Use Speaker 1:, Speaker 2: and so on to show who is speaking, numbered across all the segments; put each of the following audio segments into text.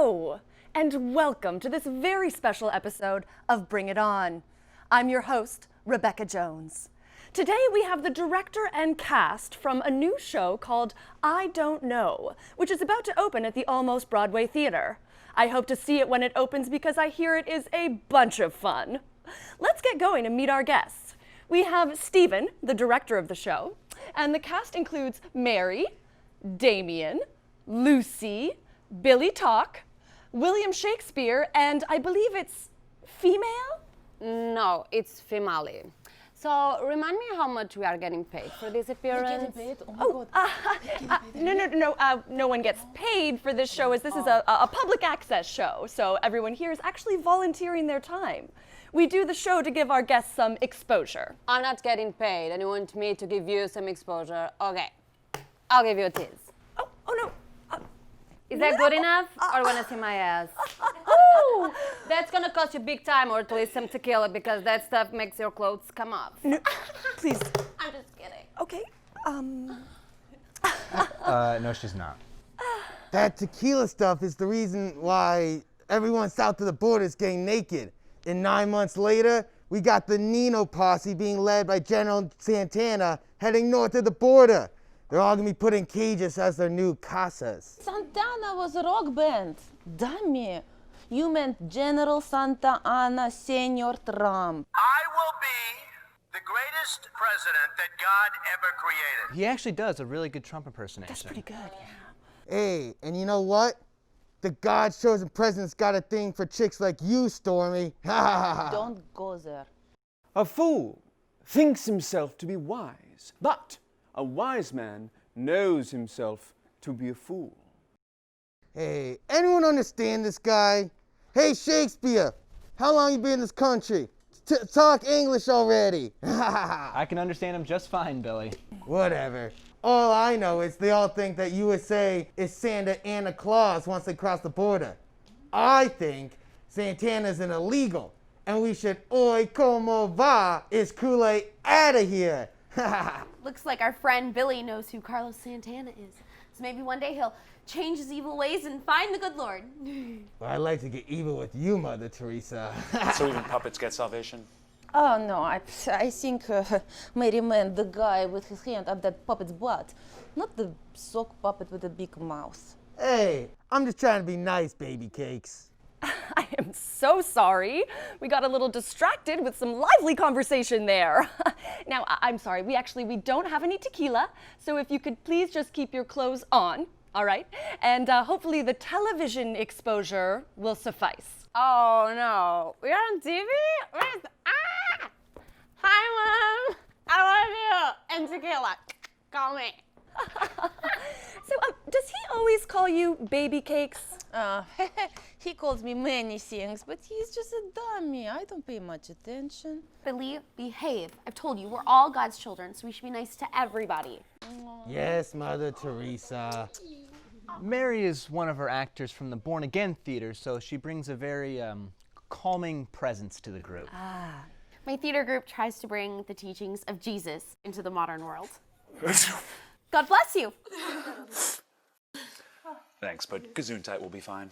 Speaker 1: Hello, and welcome to this very special episode of Bring It On. I'm your host, Rebecca Jones. Today we have the director and cast from a new show called I Don't Know, which is about to open at the Almost Broadway Theater. I hope to see it when it opens because I hear it is a bunch of fun. Let's get going and meet our guests. We have Stephen, the director of the show, and the cast includes Mary, Damien, Lucy, Billy Talk, William Shakespeare, and I believe it's female?
Speaker 2: No, it's female. So remind me how much we are getting paid for this appearance.
Speaker 1: No one gets paid for this show as this is a public access show, so everyone here is actually volunteering their time. We do the show to give our guests some exposure.
Speaker 2: I'm not getting paid and you want me to give you some exposure. Okay, I'll give you a tease.
Speaker 1: Oh no.
Speaker 2: Is that good enough? Or wanna see my ass? Ooh, that's gonna cost you big time, or at least some tequila, because that stuff makes your clothes come off.
Speaker 1: No, please.
Speaker 2: I'm just kidding.
Speaker 1: Okay,
Speaker 3: No, she's not.
Speaker 4: That tequila stuff is the reason why everyone south of the border is getting naked. And 9 months later, we got the Nino posse being led by General Santana heading north of the border. They're all gonna be put in cages as their new casas.
Speaker 5: Santana was a rock band. Dummy. You meant General Santa Ana Senior Trump.
Speaker 6: I will be the greatest president that God ever created.
Speaker 3: He actually does a really good Trump impersonation.
Speaker 1: that's pretty good, yeah.
Speaker 4: Hey, and you know what? The God-chosen president's got a thing for chicks like you, Stormy.
Speaker 5: Don't go there.
Speaker 7: A fool thinks himself to be wise, but a wise man knows himself to be a fool.
Speaker 4: Hey, anyone understand this guy? Hey, Shakespeare, how long you been in this country? Talk English already.
Speaker 3: I can understand him just fine, Billy.
Speaker 4: Whatever. All I know is they all think that USA is Santa Ana Claus once they cross the border. I think Santana's an illegal, and we should oi como va is Kool-Aid out of here.
Speaker 8: Looks like our friend Billy knows who Carlos Santana is. So maybe one day he'll change his evil ways and find the good Lord.
Speaker 4: Well, I'd like to get evil with you, Mother Teresa.
Speaker 9: So even puppets get salvation?
Speaker 5: Oh no, I think Mary Man, the guy with his hand up that puppet's butt, not the sock puppet with a big mouth.
Speaker 4: Hey, I'm just trying to be nice, baby cakes.
Speaker 1: I am so sorry. We got a little distracted with some lively conversation there. Now, I'm sorry, we don't have any tequila, so if you could please just keep your clothes on, all right? And hopefully the television exposure will suffice.
Speaker 2: Oh no, we're on TV? Hi Mom, I love you, and tequila, call me.
Speaker 1: So, does he always call you baby cakes?
Speaker 5: He calls me many things, but he's just a dummy. I don't pay much attention.
Speaker 8: Billy, behave. I've told you, we're all God's children, so we should be nice to everybody.
Speaker 4: Yes, Mother Teresa.
Speaker 3: Mary is one of her actors from the Born Again Theater, so she brings a very calming presence to the group.
Speaker 8: My theater group tries to bring the teachings of Jesus into the modern world. God bless you.
Speaker 9: Thanks, but Gesundheit will be fine.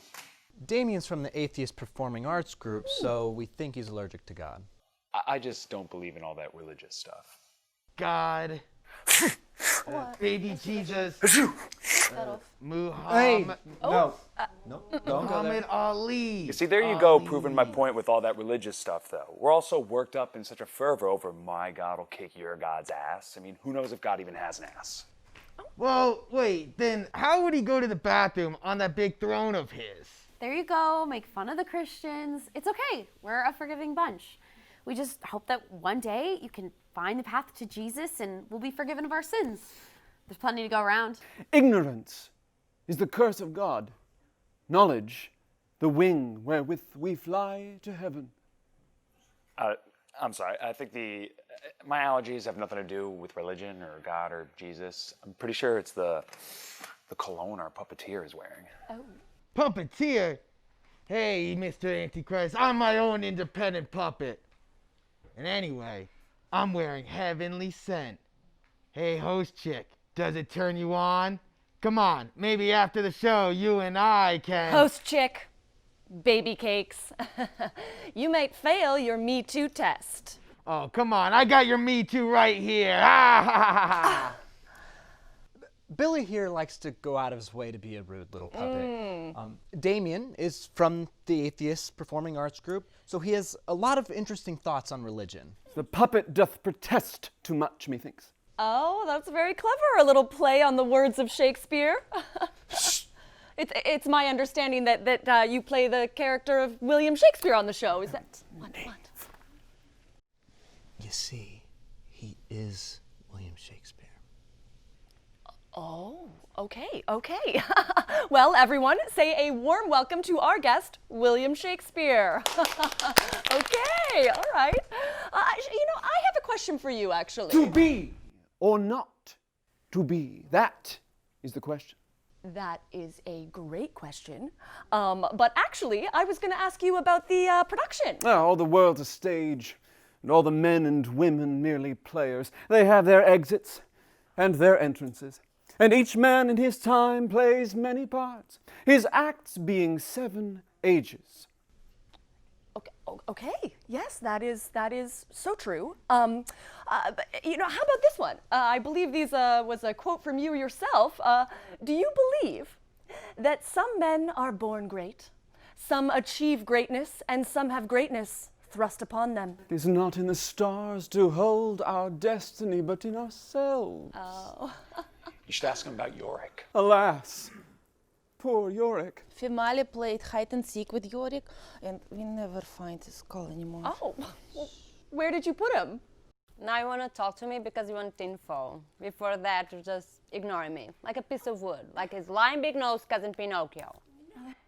Speaker 3: Damien's from the Atheist Performing Arts group, so we think he's allergic to God.
Speaker 9: I just don't believe in all that religious stuff.
Speaker 4: God. Baby Jesus. Muhammad.
Speaker 3: Hey! No, don't go
Speaker 4: Muhammad
Speaker 3: there.
Speaker 4: Ali.
Speaker 9: You see, there you go, proving my point with all that religious stuff, though. We're all so worked up in such a fervor over my God will kick your God's ass. I mean, who knows if God even has an ass?
Speaker 4: Well, wait, then how would he go to the bathroom on that big throne of his?
Speaker 8: There you go, make fun of the Christians. It's okay, we're a forgiving bunch. We just hope that one day you can find the path to Jesus and we'll be forgiven of our sins. There's plenty to go around.
Speaker 7: Ignorance is the curse of God. Knowledge, the wing wherewith we fly to heaven.
Speaker 9: I'm sorry, I think my allergies have nothing to do with religion or God or Jesus. I'm pretty sure it's the cologne our puppeteer is wearing.
Speaker 8: Oh.
Speaker 4: Puppeteer? Hey, Mr. Antichrist, I'm my own independent puppet. And anyway, I'm wearing Heavenly Scent. Hey, host chick, does it turn you on? Come on, maybe after the show, you and I can...
Speaker 1: Host chick, baby cakes. You might fail your Me Too test.
Speaker 4: Oh, come on. I got your Me Too right here. Ah!
Speaker 3: Billy here likes to go out of his way to be a rude little puppet. Damien is from the Atheist Performing Arts Group, so he has a lot of interesting thoughts on religion.
Speaker 7: The puppet doth protest too much, methinks.
Speaker 1: Oh, that's very clever. A little play on the words of Shakespeare. It's my understanding that you play the character of William Shakespeare on the show. Is that what?
Speaker 3: You see, he is William Shakespeare.
Speaker 1: Oh, okay. Well, everyone, say a warm welcome to our guest, William Shakespeare. Okay, all right. I have a question for you, actually.
Speaker 7: To be or not to be? That is the question.
Speaker 1: That is a great question. But actually, I was going to ask you about the production.
Speaker 7: All the world's a stage, and all the men and women merely players. They have their exits and their entrances, and each man in his time plays many parts, his acts being 7 ages.
Speaker 1: Okay. Yes, that is so true. But, how about this one? I believe these was a quote from you yourself. Do you believe that some men are born great, some achieve greatness, and some have greatness thrust upon them?
Speaker 7: It is not in the stars to hold our destiny, but in ourselves.
Speaker 1: Oh.
Speaker 9: You should ask him about Yorick.
Speaker 7: Alas, poor Yorick.
Speaker 5: Female played hide and seek with Yorick, and we never find his skull anymore.
Speaker 1: Oh, well, where did you put him?
Speaker 2: Now you want to talk to me because you want info. Before that, you're just ignoring me. Like a piece of wood. Like his lying big nose cousin Pinocchio.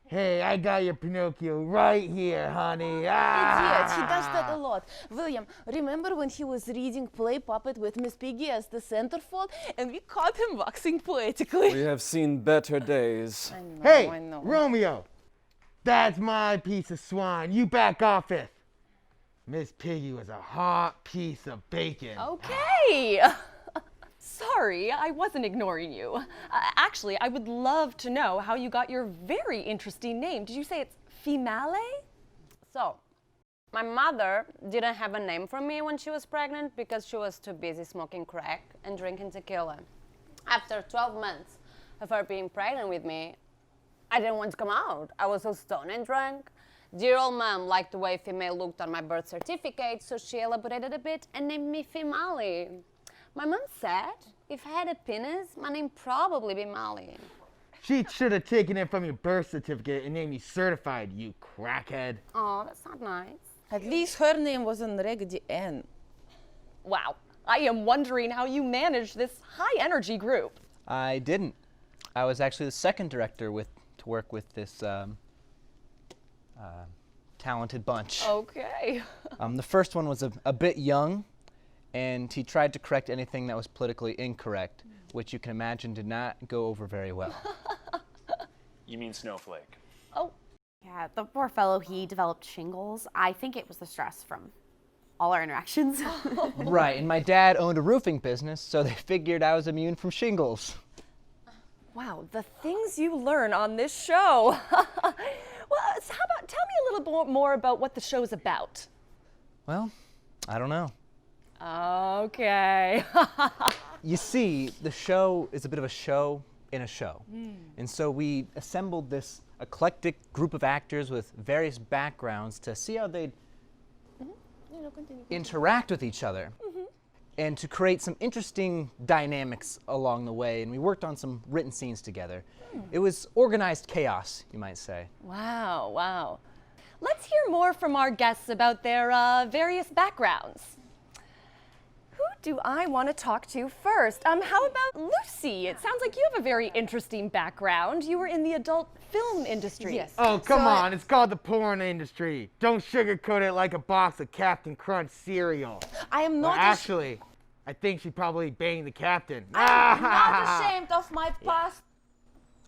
Speaker 4: Hey, I got your Pinocchio right here, honey.
Speaker 5: Idiot, he does that a lot. William, remember when he was reading Play Puppet with Miss Piggy as the centerfold, and we caught him waxing poetically?
Speaker 7: We have seen better days.
Speaker 4: Hey,
Speaker 5: I know.
Speaker 4: Romeo, that's my piece of swine. You back off it. Miss Piggy was a hot piece of bacon.
Speaker 1: Okay. Sorry, I wasn't ignoring you. Actually, I would love to know how you got your very interesting name. Did you say it's Female?
Speaker 2: So, my mother didn't have a name for me when she was pregnant because she was too busy smoking crack and drinking tequila. After 12 months of her being pregnant with me, I didn't want to come out. I was so stoned and drunk. Dear old mom liked the way Female looked on my birth certificate, so she elaborated a bit and named me Female. My mom said if I had a penis, my name probably be Molly.
Speaker 4: She should have taken it from your birth certificate and named you certified, you crackhead.
Speaker 2: Oh, that's not nice.
Speaker 5: At least her name was on Raggedy Ann.
Speaker 1: Wow, I am wondering how you managed this high-energy group.
Speaker 3: I didn't. I was actually the second director to work with this talented bunch.
Speaker 1: Okay.
Speaker 3: The first one was a bit young, and he tried to correct anything that was politically incorrect, which you can imagine did not go over very well.
Speaker 9: You mean Snowflake?
Speaker 1: Oh.
Speaker 8: Yeah, the poor fellow, he developed shingles. I think it was the stress from all our interactions.
Speaker 3: Right, and my dad owned a roofing business, so they figured I was immune from shingles.
Speaker 1: Wow, the things you learn on this show. Well, so how about tell me a little more about what the show's about?
Speaker 3: Well, I don't know.
Speaker 1: Okay.
Speaker 3: You see, the show is a bit of a show in a show. And so we assembled this eclectic group of actors with various backgrounds to see how they'd interact with each other and to create some interesting dynamics along the way. And we worked on some written scenes together. It was organized chaos, you might say.
Speaker 1: Wow. Let's hear more from our guests about their various backgrounds. Who do I want to talk to first? How about Lucy? It sounds like you have a very interesting background. You were in the adult film industry.
Speaker 5: Yes.
Speaker 4: Oh, come on. It's called the porn industry. Don't sugarcoat it like a box of Captain Crunch cereal.
Speaker 5: I am not
Speaker 4: Actually, I think she probably banged the captain.
Speaker 5: I'm not ashamed of my past.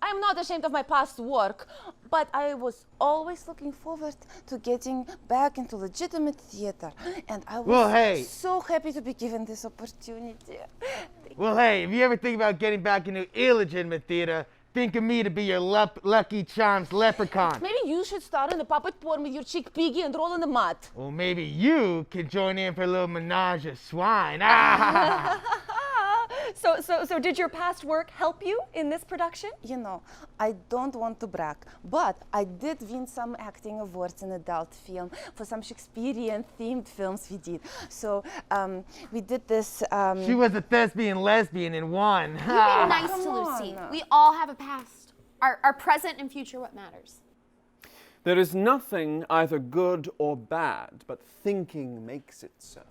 Speaker 5: I'm not ashamed of my past work, but I was always looking forward to getting back into legitimate theater, and I was so happy to be given this opportunity.
Speaker 4: Well, hey, if you ever think about getting back into illegitimate theater, Think of me to be your Lucky Charms leprechaun.
Speaker 5: Maybe you should start in the puppet porn with your chick Piggy and roll in the mud.
Speaker 4: Or maybe you can join in for a little menage of swine.
Speaker 1: So did your past work help you in this production?
Speaker 5: You know, I don't want to brag, but I did win some acting awards in adult film for some Shakespearean-themed films we did. So we did this.
Speaker 4: She was a thespian lesbian in one.
Speaker 8: Be nice to Lucy. We all have a past. Our present and future, what matters.
Speaker 7: There is nothing either good or bad, but thinking makes it so.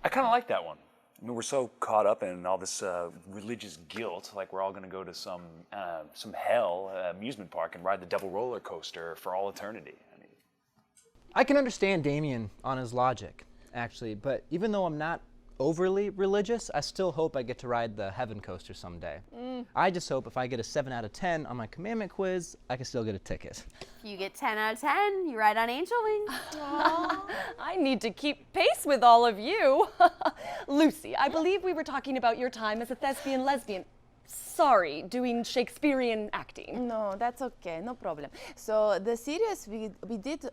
Speaker 9: I kind of like that one. I mean, we're so caught up in all this religious guilt, like we're all going to go to some hell amusement park and ride the devil roller coaster for all eternity. I mean,
Speaker 3: I can understand Damien on his logic, actually, but even though I'm not overly religious, I still hope I get to ride the heaven coaster someday. I just hope if I get a 7 out of 10 on my commandment quiz, I can still get a ticket.
Speaker 8: If you get 10 out of 10, you ride on angel wings.
Speaker 1: I need to keep pace with all of you. Lucy, I believe we were talking about your time as a thespian lesbian. Sorry, doing Shakespearean acting.
Speaker 5: No, that's okay, no problem. So the series we did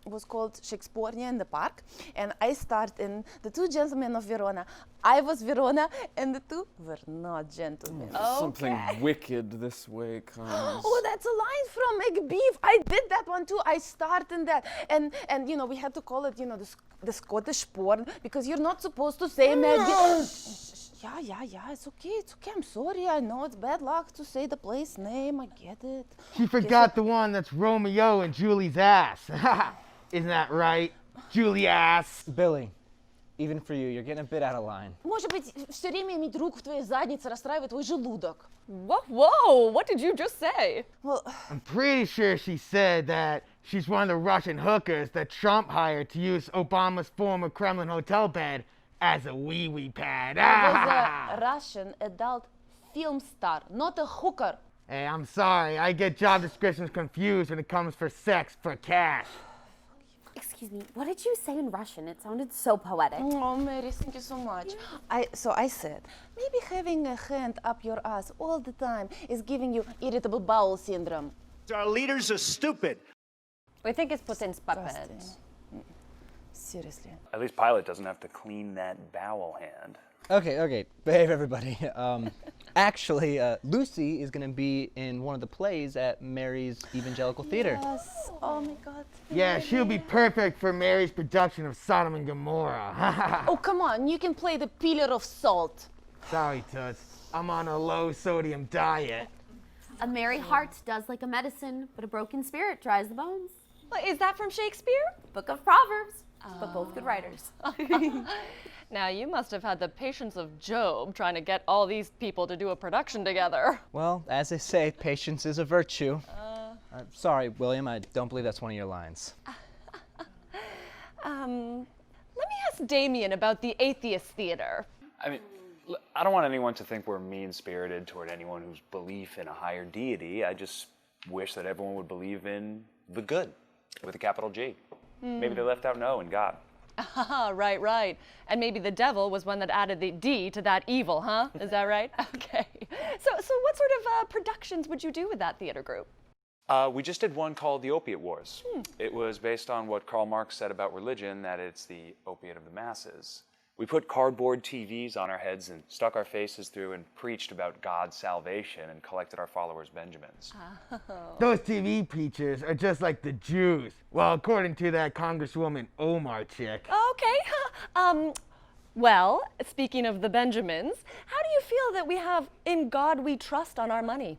Speaker 5: was called Shakespearean in the Park, and I starred in The Two Gentlemen of Verona. I was Verona, and the two were not gentlemen.
Speaker 7: Something wicked this way comes.
Speaker 5: Oh, that's a line from Macbeth. I did that one too. I starred in that, and you know we had to call it the Scottish porn because you're not supposed to say Macbeth. Yeah, it's okay, I'm sorry, I know it's bad luck to say the place name, I get it.
Speaker 4: She forgot the one that's Romeo and Julie's ass. Isn't that right? Julie ass.
Speaker 3: Billy, even for you, you're getting a bit out of line.
Speaker 5: Может быть, все время иметь руку в твоей заднице расстраивает твой желудок.
Speaker 1: Whoa, what did you just say?
Speaker 5: Well,
Speaker 4: I'm pretty sure she said that she's one of the Russian hookers that Trump hired to use Obama's former Kremlin hotel bed as a wee-wee pad.
Speaker 5: I was a Russian adult film star, not a hooker.
Speaker 4: Hey, I'm sorry. I get job descriptions confused when it comes for sex for cash.
Speaker 8: Excuse me, what did you say in Russian? It sounded so poetic.
Speaker 5: Oh, Mary, thank you so much. I said, maybe having a hand up your ass all the time is giving you irritable bowel syndrome.
Speaker 6: Our leaders are stupid.
Speaker 2: We think it's Putin's puppet.
Speaker 5: Seriously.
Speaker 9: at least Pilate doesn't have to clean that bowel hand.
Speaker 3: Okay, behave everybody. Actually, Lucy is going to be in one of the plays at Mary's Evangelical Theater.
Speaker 5: Yes. Oh my God.
Speaker 4: Yeah, she'll be perfect for Mary's production of Sodom and Gomorrah.
Speaker 5: Oh, come on. You can play the pillar of salt.
Speaker 4: Sorry, Toots. I'm on a low sodium diet.
Speaker 8: A merry heart does like a medicine, but a broken spirit dries the bones.
Speaker 1: Is that from Shakespeare?
Speaker 8: Book of Proverbs, but both good writers.
Speaker 1: Now, you must have had the patience of Job trying to get all these people to do a production together.
Speaker 3: Well, as they say, patience is a virtue. Sorry, William, I don't believe that's one of your lines.
Speaker 1: Let me ask Damien about the Atheist Theater.
Speaker 9: I mean, I don't want anyone to think we're mean-spirited toward anyone whose belief in a higher deity. I just wish that everyone would believe in the good, with a capital G. Maybe they left out no in God.
Speaker 1: Right. And maybe the devil was one that added the D to that evil, huh? Is that right? Okay. So what sort of productions would you do with that theater group?
Speaker 9: We just did one called The Opiate Wars. It was based on what Karl Marx said about religion, that it's the opiate of the masses. We put cardboard TVs on our heads and stuck our faces through and preached about God's salvation and collected our followers' Benjamins.
Speaker 4: Those TV preachers are just like the Jews. Well, according to that Congresswoman Omar chick.
Speaker 1: Okay. Well, speaking of the Benjamins, how do you feel that we have "In God We Trust" on our money?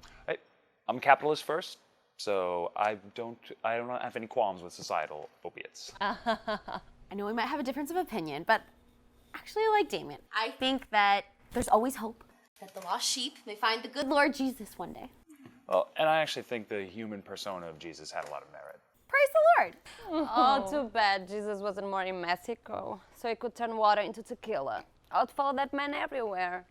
Speaker 9: I'm capitalist first, so I don't have any qualms with societal opiates.
Speaker 8: I know we might have a difference of opinion, but actually I like Damien. I think that there's always hope that the lost sheep may find the good Lord Jesus one day.
Speaker 9: Well, and I actually think the human persona of Jesus had a lot of merit.
Speaker 8: Praise the Lord.
Speaker 2: Oh, too bad Jesus wasn't more in Mexico, so he could turn water into tequila. I'd follow that man everywhere.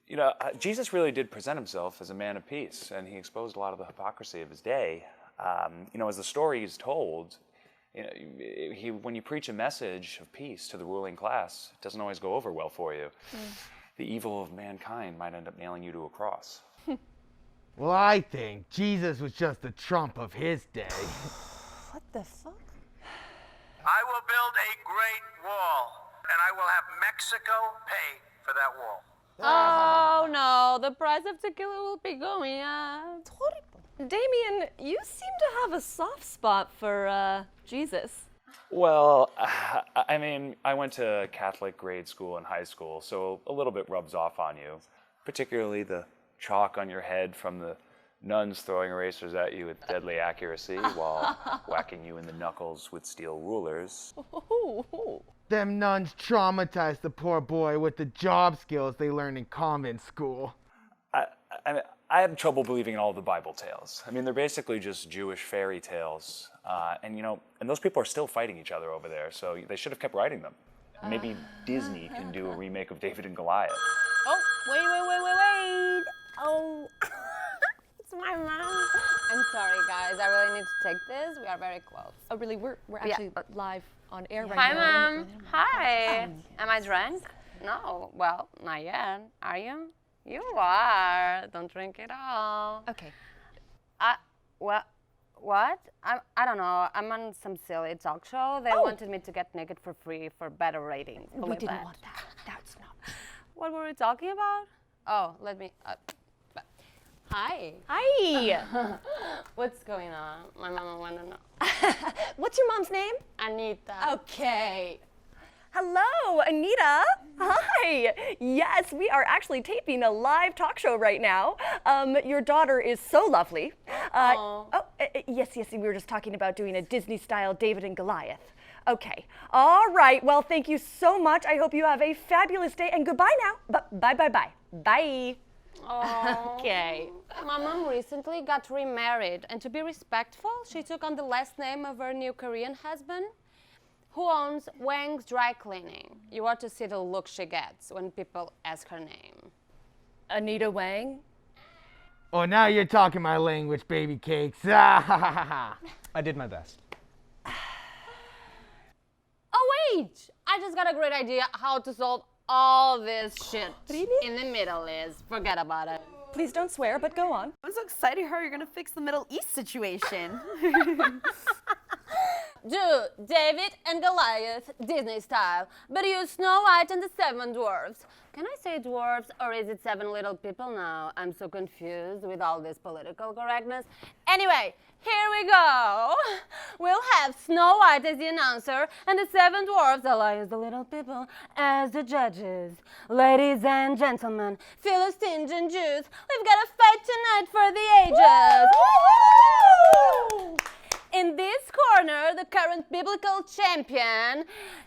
Speaker 9: You know, Jesus really did present himself as a man of peace, and he exposed a lot of the hypocrisy of his day. As the story is told, when you preach a message of peace to the ruling class, it doesn't always go over well for you. The evil of mankind might end up nailing you to a cross.
Speaker 4: Well, I think Jesus was just the Trump of his day.
Speaker 5: What the fuck?
Speaker 6: I will build a great wall, and I will have Mexico pay for that wall.
Speaker 2: Oh no, the price of tequila will be going up.
Speaker 5: It's horrible.
Speaker 1: Damien, you seem to have a soft spot for Jesus.
Speaker 9: Well, I mean, I went to Catholic grade school and high school, so a little bit rubs off on you, particularly the chalk on your head from the nuns throwing erasers at you with deadly accuracy while whacking you in the knuckles with steel rulers.
Speaker 4: Them nuns traumatized the poor boy with the job skills they learned in convent school.
Speaker 9: I had trouble believing in all the Bible tales. I mean, they're basically just Jewish fairy tales. And those people are still fighting each other over there, so they should have kept writing them. Maybe Disney can do a remake of David and Goliath.
Speaker 2: Oh, wait. Oh, it's my mom. I'm sorry, guys. I really need to take this. We are very close.
Speaker 1: Oh, really? We're actually live on air right
Speaker 2: Hi,
Speaker 1: now.
Speaker 2: Mom. Hi. Am I drunk? No. Well, not yet. Are you? You are. Don't drink it all.
Speaker 1: Okay.
Speaker 2: What? I don't know. I'm on some silly talk show. They wanted me to get naked for free for better ratings.
Speaker 1: We
Speaker 2: Believe
Speaker 1: didn't
Speaker 2: that.
Speaker 1: want that. That's not.
Speaker 2: What were we talking about? Oh, let me. Hi.
Speaker 1: Hi.
Speaker 2: What's going on? My mama want to know.
Speaker 1: What's your mom's name?
Speaker 2: Anita.
Speaker 1: Okay. Hello, Anita. Hi. Yes, we are actually taping a live talk show right now. Your daughter is so lovely. Yes, we were just talking about doing a Disney-style David and Goliath. Okay. All right. Well, thank you so much. I hope you have a fabulous day, and goodbye now. Bye. Bye.
Speaker 2: Oh.
Speaker 1: Okay.
Speaker 2: My mom recently got remarried, and to be respectful, she took on the last name of her new Korean husband, who owns Wang's Dry Cleaning. You ought to see the look she gets when people ask her name.
Speaker 1: Anita Wang?
Speaker 4: Oh, now you're talking my language, baby cakes. Ah,
Speaker 3: I did my best.
Speaker 2: Oh, wait! I just got a great idea how to solve all this shit in the Middle East. Forget about it.
Speaker 1: Please don't swear, but go on.
Speaker 8: I'm so excited how you're gonna fix the Middle East situation.
Speaker 2: Do David and Goliath Disney style, but use Snow White and the Seven Dwarfs. Can I say dwarfs or is it seven little people now? I'm so confused with all this political correctness. Anyway, here we go. We'll have Snow White as the announcer and the Seven Dwarfs, alias the little people, as the judges. Ladies and gentlemen, Philistines and Jews, we've got a fight tonight for the ages. Woo! In this corner, the current biblical champion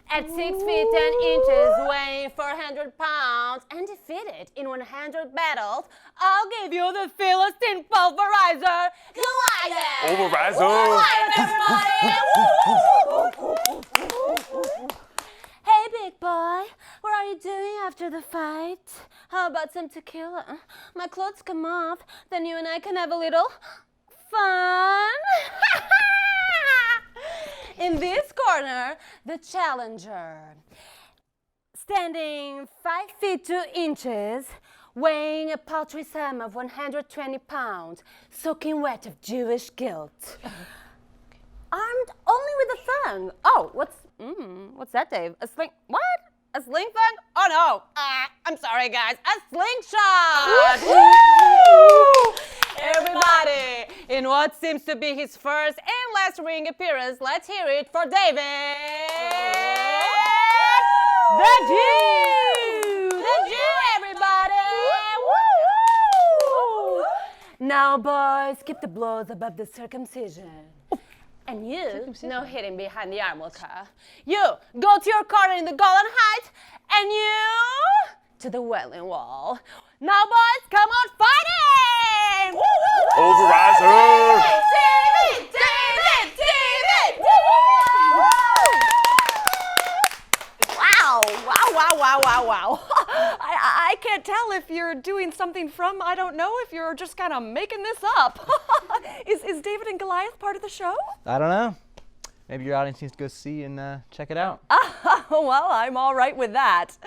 Speaker 2: at 6 feet 10 inches, weighing 400 pounds, and defeated in 100 battles, I'll give you the Philistine pulverizer, Goliath!
Speaker 9: Pulverizer!
Speaker 2: Hey, big boy, what are you doing after the fight? How about some tequila? My clothes come off, then you and I can have a little fun. In this corner, the challenger, standing 5 feet 2 inches, weighing a paltry sum of 120 pounds, soaking wet of Jewish guilt. Armed only with a thong. Oh, what's that, Dave? A sling? What? A sling thong? Oh no! I'm sorry, guys. A slingshot! Everybody, in what seems to be his first and last ring appearance, let's hear it for David! The Jew, everybody! Woo! Now, boys, keep the blows above the circumcision. And you, no hiding behind the armor car. You, go to your corner in the Golan Heights, and you, to the Wailing Wall. Now, boys, come on, fighting!
Speaker 9: Pulverizer!
Speaker 2: David! Wow.
Speaker 1: I can't tell if you're doing something from, I don't know, if you're just kind of making this up. Is David and Goliath part of the show?
Speaker 3: I don't know. Maybe your audience needs to go see and check it out.
Speaker 1: Well, I'm all right with that.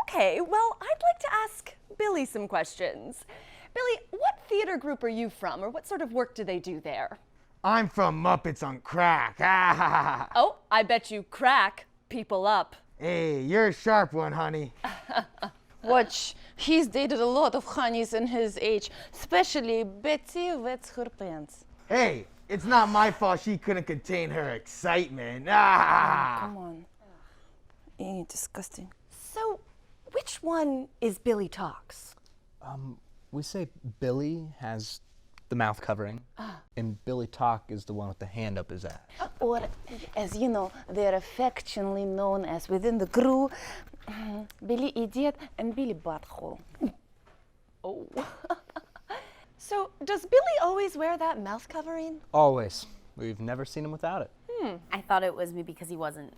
Speaker 1: Okay, well, I'd like to ask Billy some questions. Billy, what theater group are you from, or what sort of work do they do there?
Speaker 4: I'm from Muppets on Crack.
Speaker 1: Oh, I bet you crack people up.
Speaker 4: Hey, you're a sharp one, honey.
Speaker 5: Watch, he's dated a lot of honeys in his age, especially Betty wets her pants.
Speaker 4: Hey, it's not my fault she couldn't contain her excitement.
Speaker 5: Come on. Disgusting.
Speaker 1: So, which one is Billy Talks?
Speaker 3: We say Billy has the mouth covering, and Billy Talk is the one with the hand up his ass.
Speaker 5: Or, as you know, they're affectionately known as within the crew, Billy Idiot and Billy Butthole.
Speaker 1: Oh. So, does Billy always wear that mouth covering?
Speaker 3: Always. We've never seen him without it.
Speaker 8: I thought it was maybe because he wasn't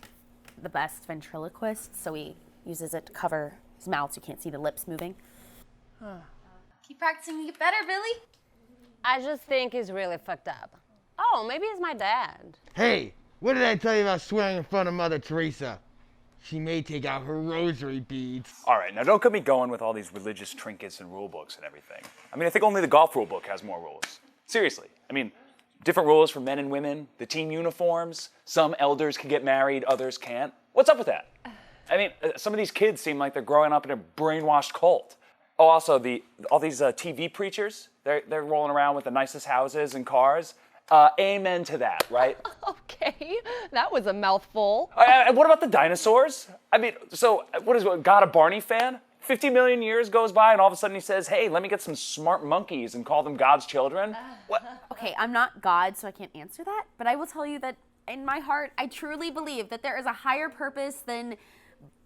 Speaker 8: the best ventriloquist, so he uses it to cover his mouth so you can't see the lips moving. Keep practicing to get better, Billy.
Speaker 2: I just think he's really fucked up. Oh, maybe it's my dad.
Speaker 4: Hey, what did I tell you about swearing in front of Mother Teresa? She may take out her rosary beads.
Speaker 9: All right, now don't get me going with all these religious trinkets and rule books and everything. I mean, I think only the golf rule book has more rules. Seriously. I mean, different rules for men and women, the team uniforms, some elders can get married, others can't. What's up with that? I mean, some of these kids seem like they're growing up in a brainwashed cult. Oh, also, all these TV preachers, they're rolling around with the nicest houses and cars. Amen to that, right?
Speaker 1: Okay, that was a mouthful.
Speaker 9: And what about the dinosaurs? I mean, so what is God a Barney fan? 50 million years goes by and all of a sudden he says, hey, let me get some smart monkeys and call them God's children? What?
Speaker 8: Okay, I'm not God, so I can't answer that, but I will tell you that in my heart, I truly believe that there is a higher purpose than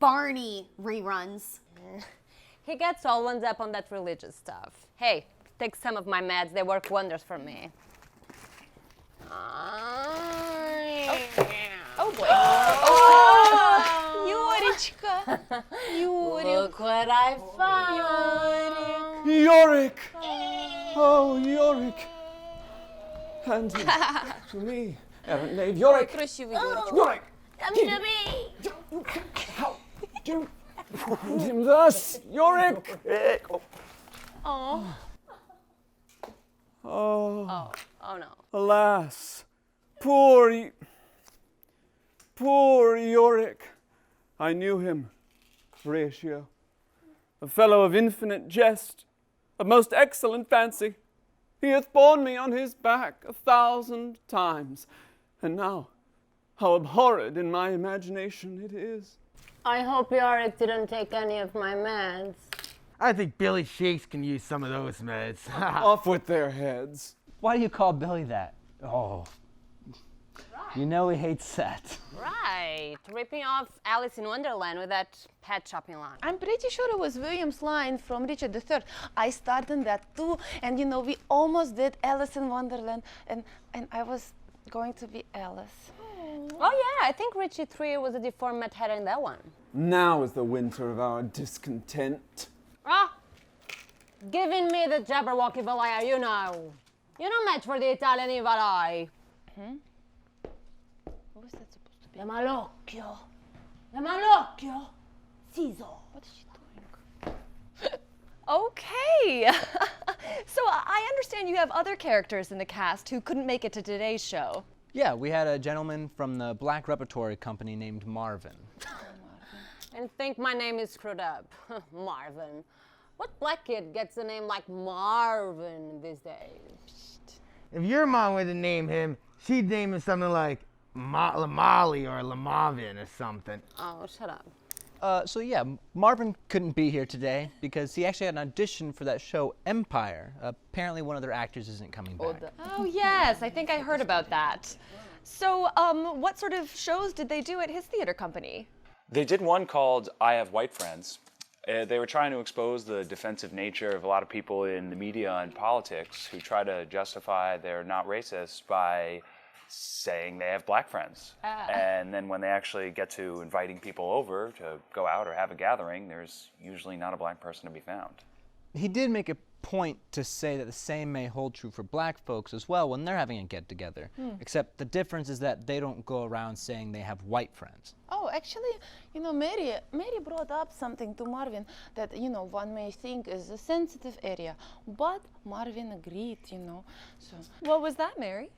Speaker 8: Barney reruns.
Speaker 2: He gets all wound up on that religious stuff. Hey, take some of my meds, they work wonders for me.
Speaker 1: Oh boy.
Speaker 5: Юрочка!
Speaker 2: Look what I found.
Speaker 7: Yorick! Oh, Yorick! Hand him to me, errant knave. Yorick!
Speaker 5: Красивый Юрочка.
Speaker 7: Yorick!
Speaker 8: Come to me!
Speaker 7: How do wound him thus, Yorick!
Speaker 2: Oh.
Speaker 7: Oh,
Speaker 2: Oh no.
Speaker 7: alas, poor Yorick. I knew him, Horatio, a fellow of infinite jest, of most excellent fancy. He hath borne me on his back 1,000 times, and now how abhorred in my imagination it is.
Speaker 2: I hope Yorick didn't take any of my meds.
Speaker 4: I think Billy Shakes can use some of those meds.
Speaker 7: Off with their heads.
Speaker 3: Why do you call Billy that? Oh, you know he hates that.
Speaker 2: Right, ripping off Alice in Wonderland with that pet shopping line.
Speaker 5: I'm pretty sure it was William's line from Richard III. I started that too, and you know, we almost did Alice in Wonderland, and I was going to be Alice.
Speaker 2: Oh yeah, I think Richie III was a deformed Mad Hatter in that one.
Speaker 7: Now is the winter of our discontent.
Speaker 2: Ah, giving me the Jabberwocky Valaya, you know. You're no match for the Italian evil eye.
Speaker 5: What was that supposed to be?
Speaker 2: Le malocchio. Le malocchio. Siso.
Speaker 5: What is she doing?
Speaker 1: Okay. So I understand you have other characters in the cast who couldn't make it to today's show.
Speaker 3: Yeah, we had a gentleman from the Black Repertory Company named Marvin.
Speaker 2: And think my name is screwed up. Marvin. What black kid gets a name like Marvin these days?
Speaker 4: If your mom were to name him, she'd name him something like Lamali or Lamavin or something.
Speaker 2: Oh, shut up.
Speaker 3: So yeah, Marvin couldn't be here today because he actually had an audition for that show Empire. Apparently one of their actors isn't coming back.
Speaker 1: Oh yes, I think I heard about that. So what sort of shows did they do at his theater company?
Speaker 9: They did one called I Have White Friends. They were trying to expose the defensive nature of a lot of people in the media and politics who try to justify they're not racist by saying they have black friends. And then when they actually get to inviting people over to go out or have a gathering, there's usually not a black person to be found.
Speaker 3: He did make a point to say that the same may hold true for black folks as well when they're having a get-together. Except the difference is that they don't go around saying they have white friends.
Speaker 5: Oh, actually, Mary brought up something to Marvin that, one may think is a sensitive area, but Marvin agreed, so.
Speaker 1: What was that, Mary?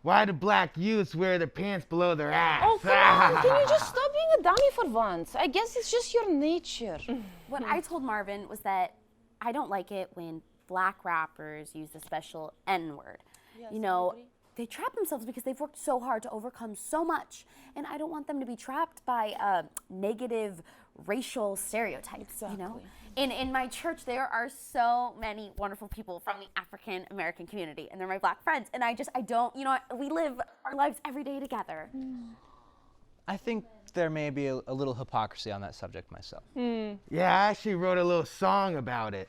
Speaker 4: Why do black youths wear their pants below their ass?
Speaker 5: Oh, come on, can you just stop being a dummy for once? I guess it's just your nature.
Speaker 8: What I told Marvin was that I don't like it when black rappers use the special N-word.
Speaker 5: Yes,
Speaker 8: You know, they trap themselves because they've worked so hard to overcome so much, and I don't want them to be trapped by negative racial stereotypes, you know? In my church, there are so many wonderful people from the African American community, and they're my black friends, and I don't, we live our lives every day together.
Speaker 3: I think there may be a little hypocrisy on that subject myself.
Speaker 4: Yeah, I actually wrote a little song about it.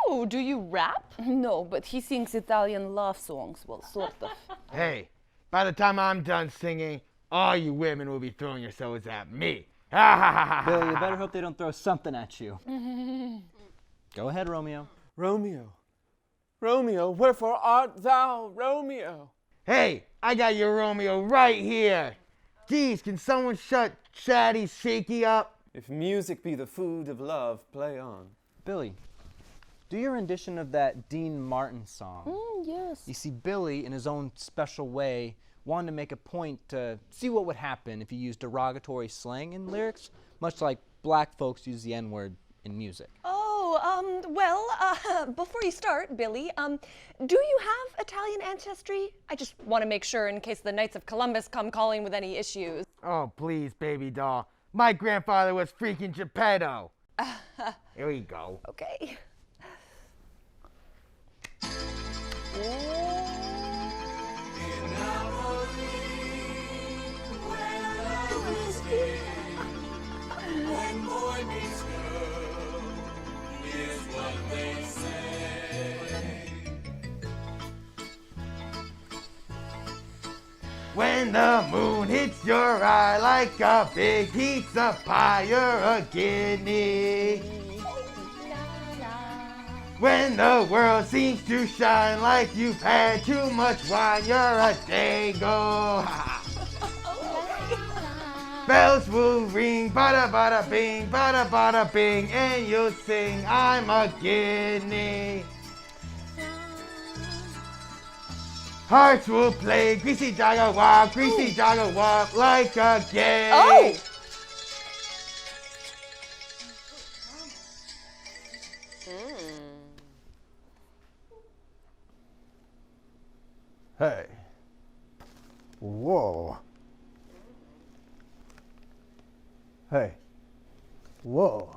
Speaker 1: Oh, do you rap?
Speaker 5: No, but he sings Italian love songs, well, sort of.
Speaker 4: Hey, by the time I'm done singing, all you women will be throwing yourselves at me.
Speaker 3: Billy, you better hope they don't throw something at you. Go ahead, Romeo.
Speaker 7: Romeo, Romeo, wherefore art thou, Romeo?
Speaker 4: Hey, I got your Romeo right here. Geez, can someone shut Chatty Shaky up?
Speaker 7: If music be the food of love, play on.
Speaker 3: Billy, do your rendition of that Dean Martin song.
Speaker 5: Yes.
Speaker 3: You see, Billy, in his own special way, wanted to make a point to see what would happen if you used derogatory slang in lyrics, much like black folks use the N-word in music.
Speaker 1: Oh, before you start, Billy, do you have Italian ancestry? I just want to make sure in case the Knights of Columbus come calling with any issues.
Speaker 4: Oh, please, baby doll. My grandfather was freaking Geppetto. Here we go.
Speaker 1: Okay.
Speaker 4: When the moon hits your eye like a big pizza pie, you're a guinea. When the world seems to shine like you've had too much wine, you're a dago. Bells will ring, bada bada bing, and you'll sing, I'm a guinea. Hearts will play, greasy jagga walk like a gay.
Speaker 1: Oh!
Speaker 4: Hey. Whoa. Hey. Whoa.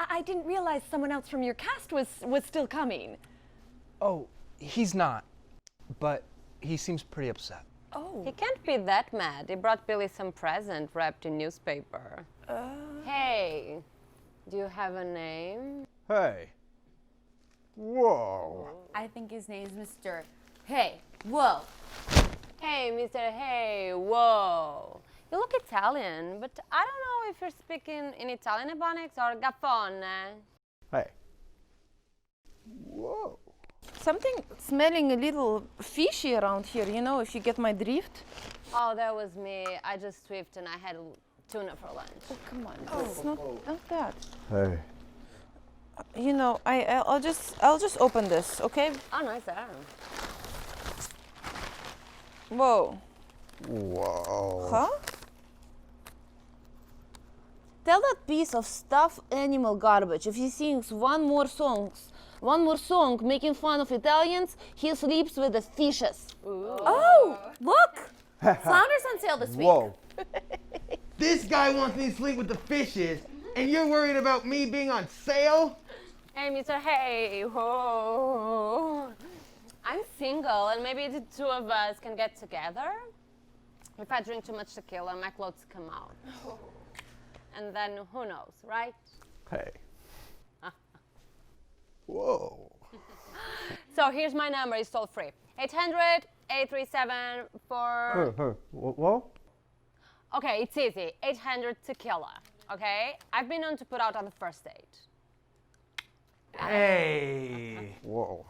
Speaker 1: I didn't realize someone else from your cast was still coming.
Speaker 3: Oh, he's not, but he seems pretty upset.
Speaker 1: Oh.
Speaker 2: He can't be that mad. He brought Billy some present wrapped in newspaper. Hey, do you have a name?
Speaker 4: Hey. Whoa.
Speaker 8: I think his name's Mr. Hey, whoa.
Speaker 2: Hey, Mr. Hey, whoa. You look Italian, but I don't know if you're speaking in Italian Ebonics or Gafone.
Speaker 4: Hey. Whoa.
Speaker 5: Something smelling a little fishy around here, if you get my drift.
Speaker 2: Oh, that was me. I just swift and I had tuna for lunch.
Speaker 5: Oh, come on. It's not that.
Speaker 4: Hey.
Speaker 5: I'll just open this, okay?
Speaker 2: Oh, nice there.
Speaker 5: Whoa.
Speaker 4: Whoa.
Speaker 5: Huh? Tell that piece of stuffed animal garbage if he sings one more song making fun of Italians, he sleeps with the fishes.
Speaker 8: Oh, look! Flounder's on sale this week.
Speaker 4: Whoa. This guy wants me to sleep with the fishes, and you're worried about me being on sale?
Speaker 2: Hey, Mr. Hey, whoa. I'm single, and maybe the two of us can get together. If I drink too much tequila, my clothes come out. And then who knows, right?
Speaker 4: Hey. Whoa.
Speaker 2: So here's my number, it's toll free. 800-837 for...
Speaker 4: Whoa?
Speaker 2: Okay, it's easy. 800 tequila, okay? I've been known to put out on the first date.
Speaker 4: Hey.
Speaker 3: Whoa.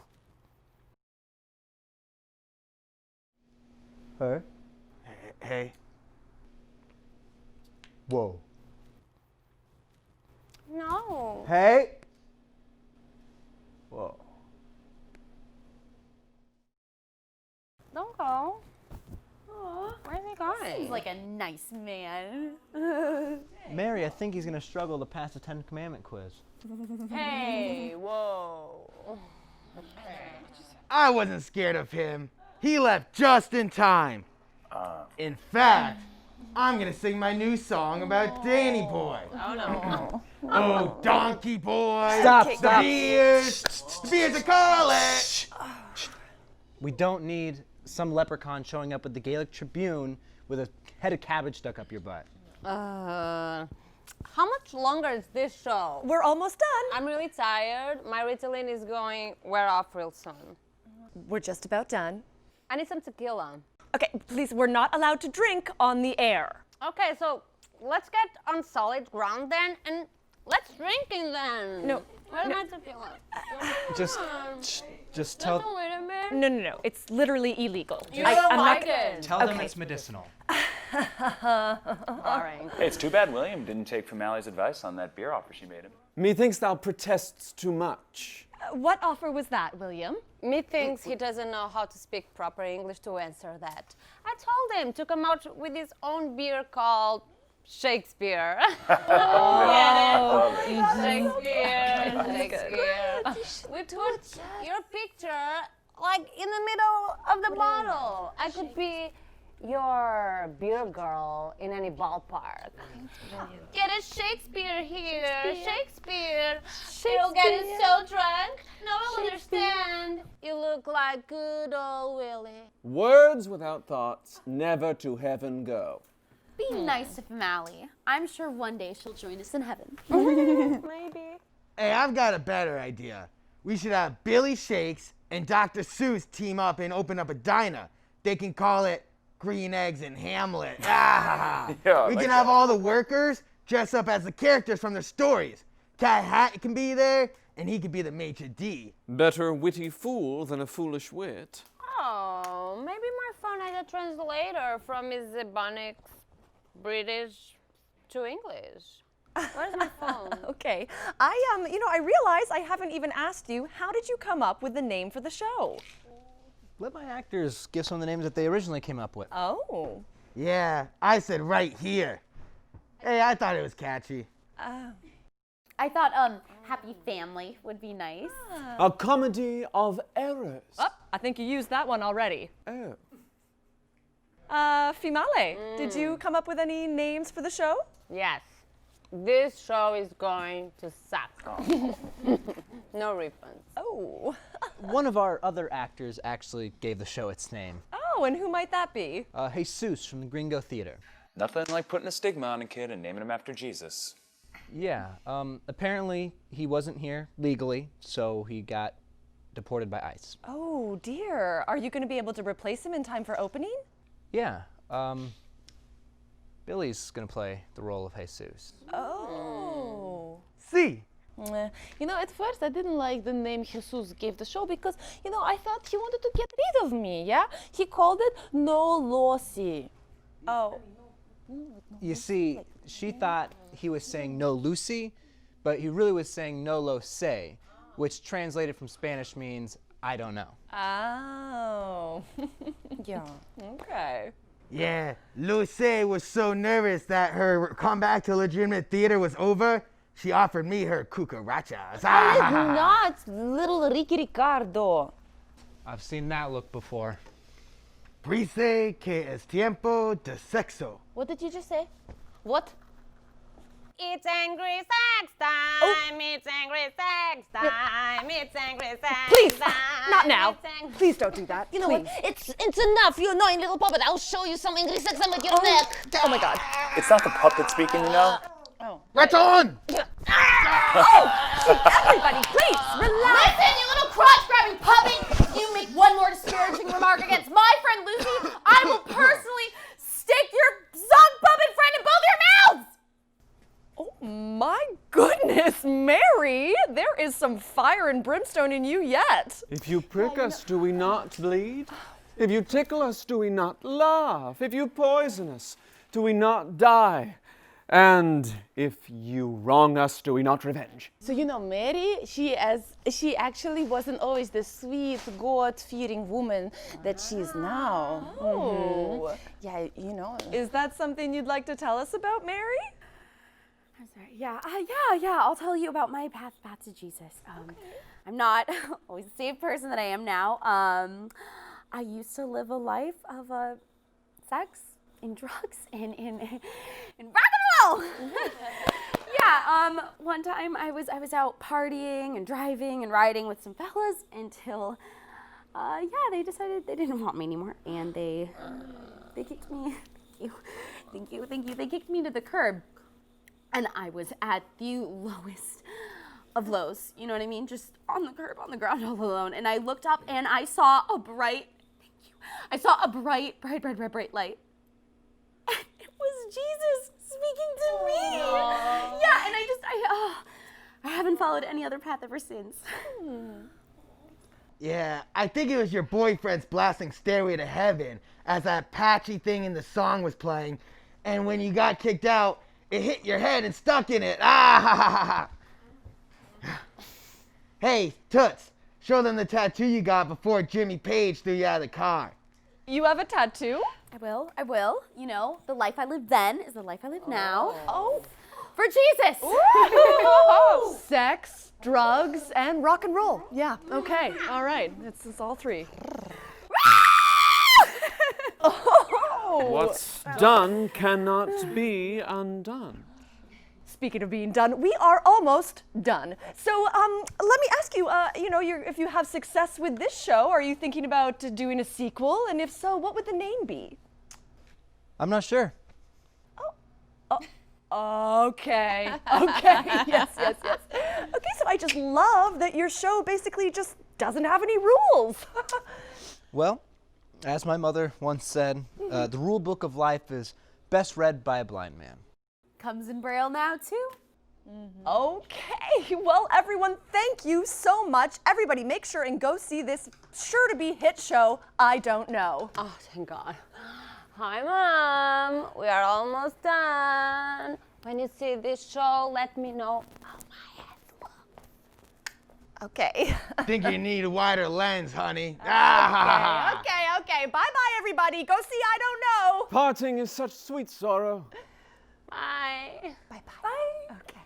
Speaker 4: Hey.
Speaker 3: Whoa.
Speaker 2: No.
Speaker 3: Hey. Whoa.
Speaker 2: Don't go. Where's he going?
Speaker 8: Seems like a nice man.
Speaker 3: Mary, I think he's gonna struggle to pass the 10 Commandment quiz.
Speaker 2: Hey, whoa.
Speaker 4: I wasn't scared of him. He left just in time. In fact, I'm gonna sing my new song about Danny Boy.
Speaker 2: Oh no.
Speaker 4: Oh, donkey boy.
Speaker 3: Stop,
Speaker 4: The
Speaker 3: stop.
Speaker 4: beers. The beers are calling.
Speaker 3: We don't need some leprechaun showing up at the Gaelic Tribune with a head of cabbage stuck up your butt.
Speaker 2: How much longer is this show?
Speaker 1: We're almost done.
Speaker 2: I'm really tired. My Ritalin is going wear off real soon.
Speaker 1: We're just about done.
Speaker 2: I need some tequila.
Speaker 1: Okay, please, we're not allowed to drink on the air.
Speaker 2: Okay, so let's get on solid ground then, and let's drink it then.
Speaker 1: No,
Speaker 2: Where's
Speaker 1: no.
Speaker 2: my tequila?
Speaker 3: Just tell
Speaker 2: Wait a minute.
Speaker 1: No. It's literally illegal.
Speaker 2: You don't
Speaker 1: I'm
Speaker 2: like
Speaker 1: not
Speaker 2: it.
Speaker 3: tell them
Speaker 1: Okay.
Speaker 3: it's medicinal.
Speaker 2: All right.
Speaker 9: Hey, it's too bad William didn't take Famali's advice on that beer offer she made him.
Speaker 7: Methinks thou protestst too much.
Speaker 1: What offer was that, William?
Speaker 2: Methinks he doesn't know how to speak proper English to answer that. I told him to come out with his own beer called Shakespeare. Shakespeare. We put your picture like in the middle of the bottle. I could be your beer girl in any ballpark. Get a Shakespeare here. Shakespeare. You'll get it so drunk, no one will understand. You look like good old Willie.
Speaker 7: Words without thoughts never to heaven go.
Speaker 8: Be nice to Famali. I'm sure one day she'll join us in heaven.
Speaker 2: Maybe.
Speaker 4: Hey, I've got a better idea. We should have Billy Shakes and Dr. Seuss team up and open up a diner. They can call it Green Eggs and Hamlet. Ah,
Speaker 9: Yeah, I
Speaker 4: we
Speaker 9: like
Speaker 4: can have
Speaker 9: that.
Speaker 4: all the workers dress up as the characters from their stories. Cat Hat can be there, and he could be the maitre d'.
Speaker 7: Better a witty fool than a foolish wit.
Speaker 2: Oh, maybe my phone had a translator from his Ebonics British to English. Where's my phone?
Speaker 1: Okay, I realize I haven't even asked you, how did you come up with the name for the show?
Speaker 3: Let my actors give some of the names that they originally came up with.
Speaker 1: Oh.
Speaker 4: Yeah, I said right here. Hey, I thought it was catchy.
Speaker 8: I thought Happy Family would be nice.
Speaker 7: A comedy of errors.
Speaker 1: Oh, I think you used that one already.
Speaker 7: Oh.
Speaker 1: Fimale, did you come up with any names for the show?
Speaker 2: Yes. This show is going to suck. No refunds.
Speaker 1: Oh.
Speaker 3: One of our other actors actually gave the show its name.
Speaker 1: Oh, and who might that be?
Speaker 3: Jesus from the Gringo Theater.
Speaker 9: Nothing like putting a stigma on a kid and naming him after Jesus.
Speaker 3: Yeah, apparently he wasn't here legally, so he got deported by ICE.
Speaker 1: Oh dear. Are you going to be able to replace him in time for opening?
Speaker 3: Yeah, Billy's gonna play the role of Jesus.
Speaker 1: Oh.
Speaker 4: See,
Speaker 5: At first I didn't like the name Jesus gave the show because, I thought he wanted to get rid of me, yeah? He called it No Lossy.
Speaker 1: Oh.
Speaker 3: You see, she thought he was saying no Lucy, but he really was saying no lo sé, which translated from Spanish means I don't know.
Speaker 1: Oh.
Speaker 5: Yeah.
Speaker 1: Okay.
Speaker 4: yeah, Lucy was so nervous that her comeback to legitimate theater was over, she offered me her cucarachas.
Speaker 5: Not little Ricky Ricardo.
Speaker 3: I've seen that look before.
Speaker 4: Dice que es tiempo de sexo.
Speaker 5: What did you just say? What?
Speaker 2: It's angry sex time. It's angry sex time. It's angry sex
Speaker 1: Please,
Speaker 2: time.
Speaker 1: not now.
Speaker 2: It's angry-
Speaker 1: Please don't do that.
Speaker 5: You know
Speaker 1: Please.
Speaker 5: what? It's enough, you annoying little puppet. I'll show you some angry sex with your neck.
Speaker 1: Oh my God.
Speaker 9: It's not the puppet speaking, you know?
Speaker 4: Right on!
Speaker 1: Everybody, please, relax.
Speaker 8: Listen, you little crotch-grabbing puppy! You make one more disparaging remark against my friend Lucy, I will personally stick your sock puppet friend in both your mouths!
Speaker 1: Oh my goodness, Mary. There there is some fire and brimstone in you yet.
Speaker 7: If you prick us, do we not bleed? If you tickle us, do we not laugh? If you poison us, do we not die? And if you wrong us, do we not revenge?
Speaker 5: So you know, Mary, she actually wasn't always the sweet, God-fearing woman that she is now.
Speaker 1: Oh.
Speaker 5: Yeah, you know.
Speaker 1: Is that something you'd like to tell us about, Mary?
Speaker 8: I'm sorry. Yeah. I'll tell you about my path to Jesus. I'm not always the same person that I am now. I used to live a life of sex and drugs and rock and roll. Yeah. One time I was out partying and driving and riding with some fellas until they decided they didn't want me anymore, and they kicked me. Thank you. They kicked me to the curb, and I was at the lowest of lows. You know what I mean? Just on the curb, on the ground, all alone. And I looked up and I saw a bright light. And it was Jesus speaking to me. Yeah, and I haven't followed any other path ever since.
Speaker 4: Yeah, I think it was your boyfriend's blasting Stairway to Heaven as that patchy thing in the song was playing, and when you got kicked out, it hit your head and stuck in it. Ah ha ha ha ha. Hey, Toots, show them the tattoo you got before Jimmy Page threw you out of the car.
Speaker 1: You have a tattoo?
Speaker 8: I will. You know, the life I lived then is the life I live now.
Speaker 1: Oh.
Speaker 8: For Jesus!
Speaker 1: Sex, drugs, and rock and roll. Yeah, okay. All right. It's all three.
Speaker 7: What's done cannot be undone.
Speaker 1: Speaking of being done, we are almost done. So let me ask you, if you have success with this show, are you thinking about doing a sequel? And if so, what would the name be?
Speaker 3: I'm not sure.
Speaker 1: Okay. Yes. Okay, so I just love that your show basically just doesn't have any rules.
Speaker 3: Well, as my mother once said, the rule book of life is best read by a blind man.
Speaker 8: Comes in Braille now, too.
Speaker 1: Okay, well, everyone, thank you so much. Everybody, make sure and go see this sure-to-be hit show, I Don't Know.
Speaker 2: Oh, thank God. Hi, Mom. We are almost done. When you see this show, let me know how my head looks.
Speaker 1: Okay.
Speaker 4: Think you need a wider lens, honey.
Speaker 1: Okay. Bye-bye, everybody. Go see I Don't Know.
Speaker 7: Parting is such sweet sorrow.
Speaker 2: Bye.
Speaker 1: Bye. Okay.